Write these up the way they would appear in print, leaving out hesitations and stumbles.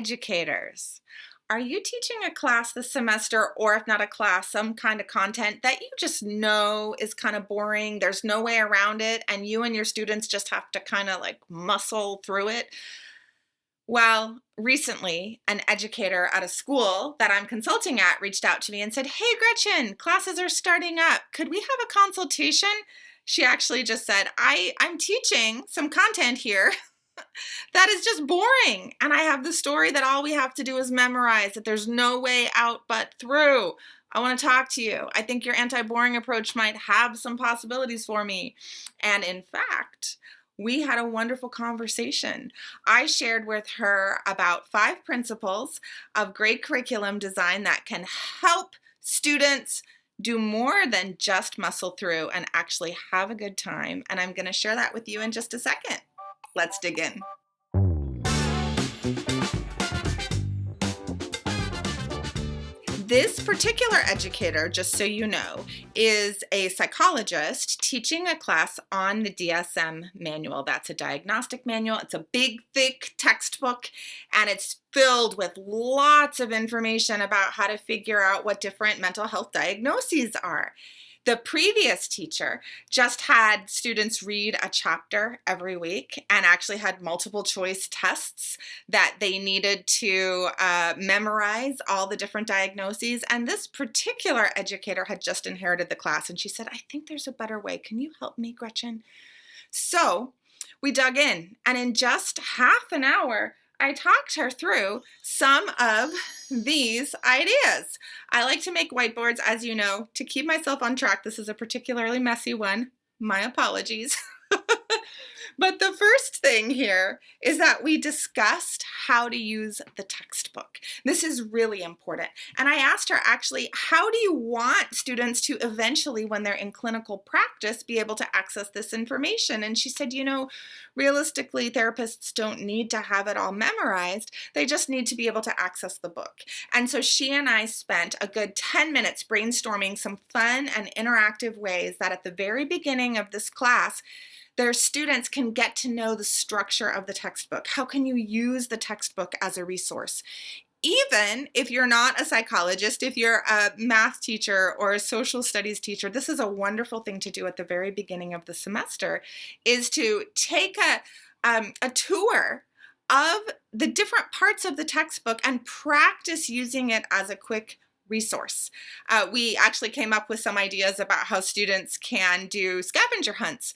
educators. Are you teaching a class this semester, or if not a class, some kind of content that you just know is kind of boring, there's no way around it, and you and your students just have to kind of like muscle through it? Well, recently, an educator at a school that I'm consulting at reached out to me and said, "Hey, Gretchen, classes are starting up. Could we have a consultation?" She actually just said, I'm teaching some content here that is just boring. And I have the story that all we have to do is memorize, that there's no way out but through. I want to talk to you. I think your anti-boring approach might have some possibilities for me. And in fact, we had a wonderful conversation. I shared with her about 5 principles of great curriculum design that can help students do more than just muscle through and actually have a good time. And I'm going to share that with you in just a second. Let's dig in. This particular educator, just so you know, is a psychologist teaching a class on the DSM manual. That's a diagnostic manual. It's a big, thick textbook, and it's filled with lots of information about how to figure out what different mental health diagnoses are. The previous teacher just had students read a chapter every week and actually had multiple choice tests that they needed to memorize all the different diagnoses. And this particular educator had just inherited the class, and she said, "I think there's a better way. Can you help me, Gretchen?" So we dug in, and in just half an hour, I talked her through some of these ideas. I like to make whiteboards, as you know, to keep myself on track. This is a particularly messy one. My apologies. But the first thing here is that we discussed how to use the textbook. This is really important. And I asked her, actually, how do you want students to eventually, when they're in clinical practice, be able to access this information? And she said, realistically, therapists don't need to have it all memorized. They just need to be able to access the book. And so she and I spent a good 10 minutes brainstorming some fun and interactive ways that at the very beginning of this class, their students can get to know the structure of the textbook. How can you use the textbook as a resource? Even if you're not a psychologist, if you're a math teacher or a social studies teacher, this is a wonderful thing to do at the very beginning of the semester, is to take a tour of the different parts of the textbook and practice using it as a quick resource. We actually came up with some ideas about how students can do scavenger hunts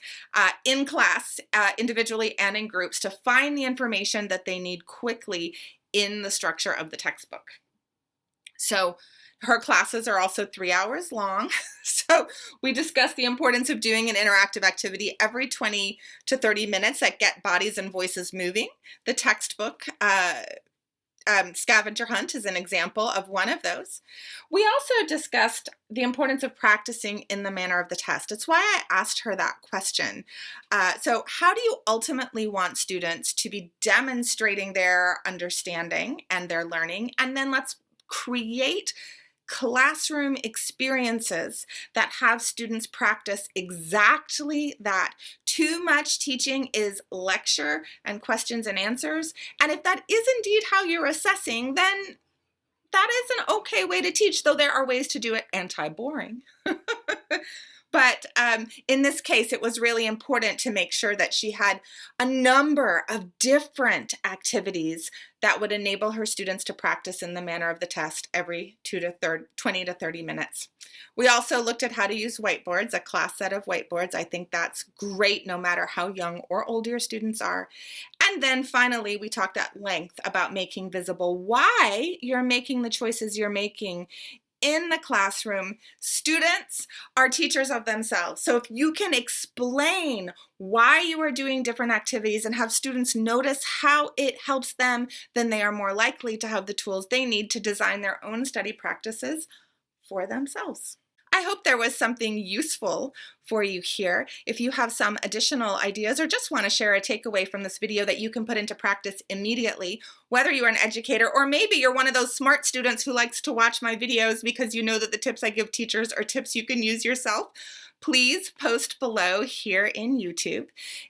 in class, individually and in groups, to find the information that they need quickly in the structure of the textbook. So her classes are also 3 hours long. So we discussed the importance of doing an interactive activity every 20 to 30 minutes that get bodies and voices moving. The textbook scavenger hunt is an example of one of those. We also discussed the importance of practicing in the manner of the test. It's why I asked her that question. So how do you ultimately want students to be demonstrating their understanding and their learning? And then let's create classroom experiences that have students practice exactly that. Too much teaching is lecture and questions and answers. And if that is indeed how you're assessing, then that is an okay way to teach, though there are ways to do it anti-boring. But in this case, it was really important to make sure that she had a number of different activities that would enable her students to practice in the manner of the test every 20 to 30 minutes. We also looked at how to use whiteboards, a class set of whiteboards. I think that's great no matter how young or old your students are. And then finally, we talked at length about making visible why you're making the choices you're making in the classroom. Students are teachers of themselves. So if you can explain why you are doing different activities and have students notice how it helps them, then they are more likely to have the tools they need to design their own study practices for themselves. I hope there was something useful for you here. If you have some additional ideas or just want to share a takeaway from this video that you can put into practice immediately, whether you're an educator or maybe you're one of those smart students who likes to watch my videos because you know that the tips I give teachers are tips you can use yourself, please post below here in YouTube.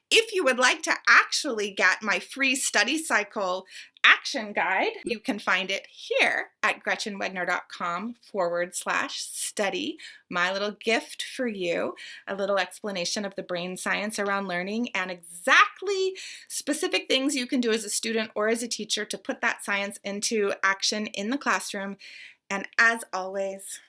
If you would like to actually get my free study cycle action guide, you can find it here at gretchenwegner.com/study. My little gift for you, a little explanation of the brain science around learning and exactly specific things you can do as a student or as a teacher to put that science into action in the classroom. And as always,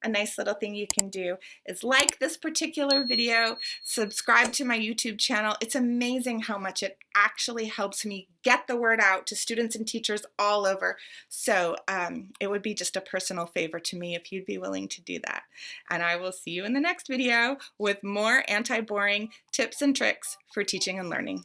a nice little thing you can do is like this particular video, subscribe to my YouTube channel. It's amazing how much it actually helps me get the word out to students and teachers all over. So it would be just a personal favor to me if you'd be willing to do that. And I will see you in the next video with more anti-boring tips and tricks for teaching and learning.